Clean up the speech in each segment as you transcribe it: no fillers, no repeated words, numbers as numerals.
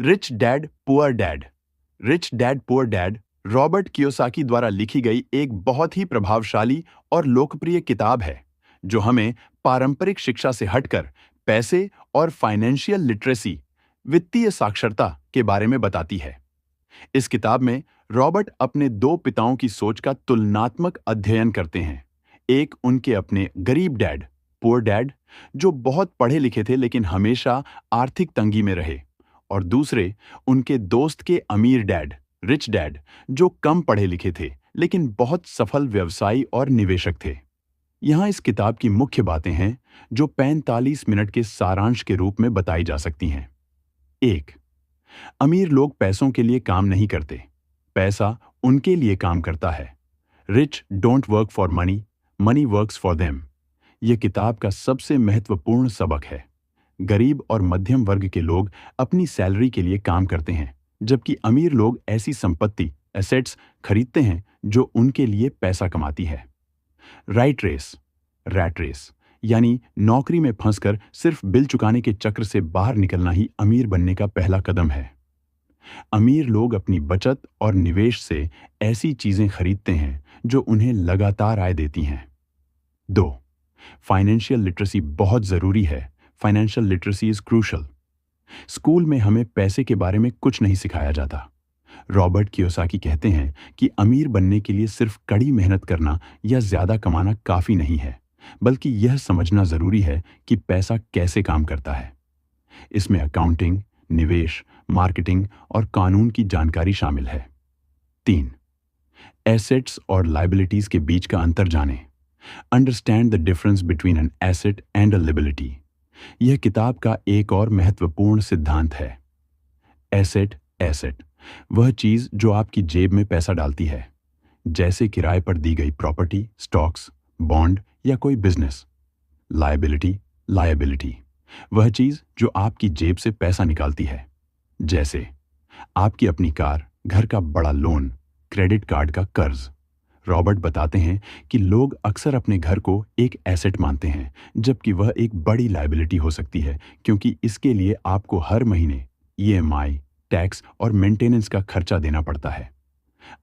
Rich dad poor dad. Rich dad poor dad Robert Kiyosaki द्वारा लिखी गई एक बहुत ही प्रभावशाली और लोकप्रिय किताब है जो हमें पारंपरिक शिक्षा से हटकर पैसे और फाइनेंशियल लिटरेसी, वित्तीय साक्षरता के बारे में बताती है। इस किताब में रॉबर्ट अपने दो पिताओं की सोच का तुलनात्मक अध्ययन करते हैं। एक उनके अपने गरीब डैड, पुअर डैड, जो बहुत पढ़े लिखे थे लेकिन हमेशा आर्थिक तंगी में रहे, और दूसरे उनके दोस्त के अमीर डैड, रिच डैड, जो कम पढ़े लिखे थे लेकिन बहुत सफल व्यवसायी और निवेशक थे। यहाँ इस किताब की मुख्य बातें हैं जो 45 मिनट के सारांश के रूप में बताई जा सकती हैं। 1. अमीर लोग पैसों के लिए काम नहीं करते, पैसा उनके लिए काम करता है। Rich don't work for money, money works for them. यह किताब का सबसे महत्वपूर्ण सबक है। गरीब और मध्यम वर्ग के लोग अपनी सैलरी के लिए काम करते हैं, जबकि अमीर लोग ऐसी संपत्ति, एसेट्स खरीदते हैं जो उनके लिए पैसा कमाती है। राइट रेस, रैट रेस, यानी नौकरी में फंसकर सिर्फ बिल चुकाने के चक्र से बाहर निकलना ही अमीर बनने का पहला कदम है। अमीर लोग अपनी बचत और निवेश से ऐसी चीजें खरीदते हैं जो उन्हें लगातार आय देती हैं। 2. फाइनेंशियल लिटरेसी बहुत जरूरी है। Financial literacy is crucial. School में हमें पैसे के बारे में कुछ नहीं सिखाया जाता। रॉबर्ट कियोसाकी कहते हैं कि अमीर बनने के लिए सिर्फ कड़ी मेहनत करना या ज्यादा कमाना काफी नहीं है, बल्कि यह समझना जरूरी है कि पैसा कैसे काम करता है। इसमें अकाउंटिंग, निवेश, मार्केटिंग और कानून की जानकारी शामिल है। 3. एसेट्स और लायबिलिटीज के बीच का अंतर जानें। Understand the difference between an asset and a liability. यह किताब का एक और महत्वपूर्ण सिद्धांत है। एसेट, एसेट वह चीज जो आपकी जेब में पैसा डालती है, जैसे किराए पर दी गई प्रॉपर्टी, स्टॉक्स, बॉन्ड या कोई बिजनेस। लायबिलिटी, लायबिलिटी वह चीज जो आपकी जेब से पैसा निकालती है, जैसे आपकी अपनी कार, घर का बड़ा लोन, क्रेडिट कार्ड का कर्ज। रॉबर्ट बताते हैं कि लोग अक्सर अपने घर को एक एसेट मानते हैं, जबकि वह एक बड़ी लायबिलिटी हो सकती है, क्योंकि इसके लिए आपको हर महीने ईएमआई, टैक्स और मेंटेनेंस का खर्चा देना पड़ता है।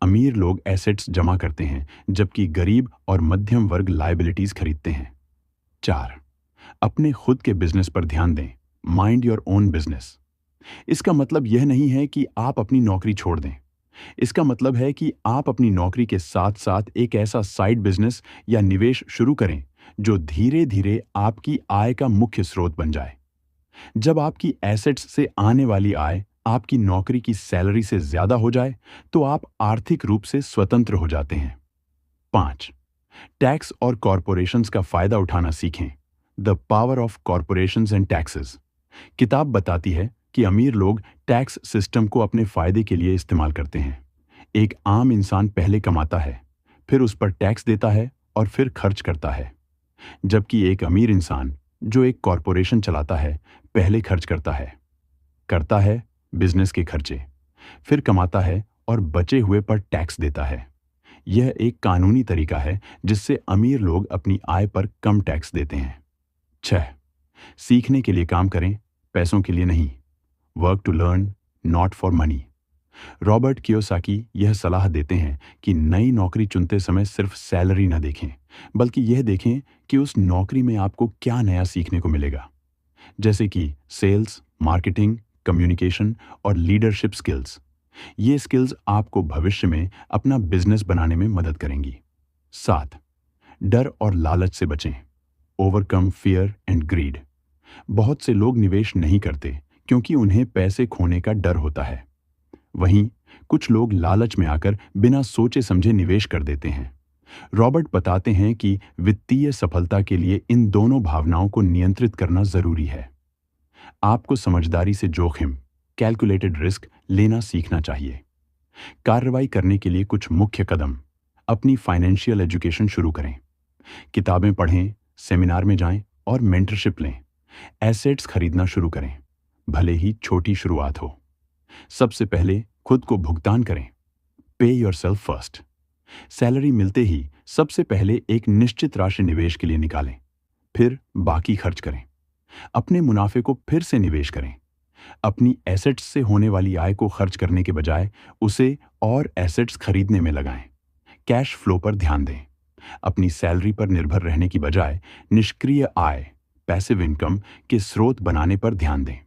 अमीर लोग एसेट्स जमा करते हैं, जबकि गरीब और मध्यम वर्ग लायबिलिटीज खरीदते हैं। 4. अपने खुद के बिजनेस पर ध्यान दें। Mind your own business. इसका मतलब यह नहीं है कि आप अपनी नौकरी छोड़ दें। इसका मतलब है कि आप अपनी नौकरी के साथ साथ एक ऐसा साइड बिजनेस या निवेश शुरू करें जो धीरे धीरे आपकी आय का मुख्य स्रोत बन जाए। जब आपकी एसेट्स से आने वाली आय आपकी नौकरी की सैलरी से ज्यादा हो जाए, तो आप आर्थिक रूप से स्वतंत्र हो जाते हैं। 5. टैक्स और कॉरपोरेशंस का फायदा उठाना सीखें। The power of corporations and taxes. किताब बताती है कि अमीर लोग टैक्स सिस्टम को अपने फायदे के लिए इस्तेमाल करते हैं। एक आम इंसान पहले कमाता है, फिर उस पर टैक्स देता है और फिर खर्च करता है, जबकि एक अमीर इंसान जो एक कॉरपोरेशन चलाता है पहले खर्च करता है बिजनेस के खर्चे, फिर कमाता है और बचे हुए पर टैक्स देता है। यह एक कानूनी तरीका है जिससे अमीर लोग अपनी आय पर कम टैक्स देते हैं। 6. सीखने के लिए काम करें, पैसों के लिए नहीं। Work to learn, not for money. Robert Kiyosaki यह सलाह देते हैं कि नई नौकरी चुनते समय सिर्फ सैलरी न देखें, बल्कि यह देखें कि उस नौकरी में आपको क्या नया सीखने को मिलेगा, जैसे कि सेल्स, मार्केटिंग, कम्युनिकेशन और लीडरशिप स्किल्स। ये स्किल्स आपको भविष्य में अपना बिजनेस बनाने में मदद करेंगी। 7. डर और लालच से बचें। Overcome fear and greed. बहुत से लोग निवेश नहीं करते क्योंकि उन्हें पैसे खोने का डर होता है। वहीं कुछ लोग लालच में आकर बिना सोचे समझे निवेश कर देते हैं। रॉबर्ट बताते हैं कि वित्तीय सफलता के लिए इन दोनों भावनाओं को नियंत्रित करना जरूरी है। आपको समझदारी से जोखिम, कैलकुलेटेड रिस्क लेना सीखना चाहिए। कार्रवाई करने के लिए कुछ मुख्य कदम। अपनी फाइनेंशियल एजुकेशन शुरू करें। किताबें पढ़ें, सेमिनार में जाएं और मेंटरशिप लें। एसेट्स खरीदना शुरू करें, भले ही छोटी शुरुआत हो। सबसे पहले खुद को भुगतान करें। पे योरसेल्फ फर्स्ट। सैलरी मिलते ही सबसे पहले एक निश्चित राशि निवेश के लिए निकालें, फिर बाकी खर्च करें। अपने मुनाफे को फिर से निवेश करें। अपनी एसेट्स से होने वाली आय को खर्च करने के बजाय उसे और एसेट्स खरीदने में लगाएं। कैश फ्लो पर ध्यान दें। अपनी सैलरी पर निर्भर रहने की बजाय निष्क्रिय आय पैसिव इनकम के स्रोत बनाने पर ध्यान दें।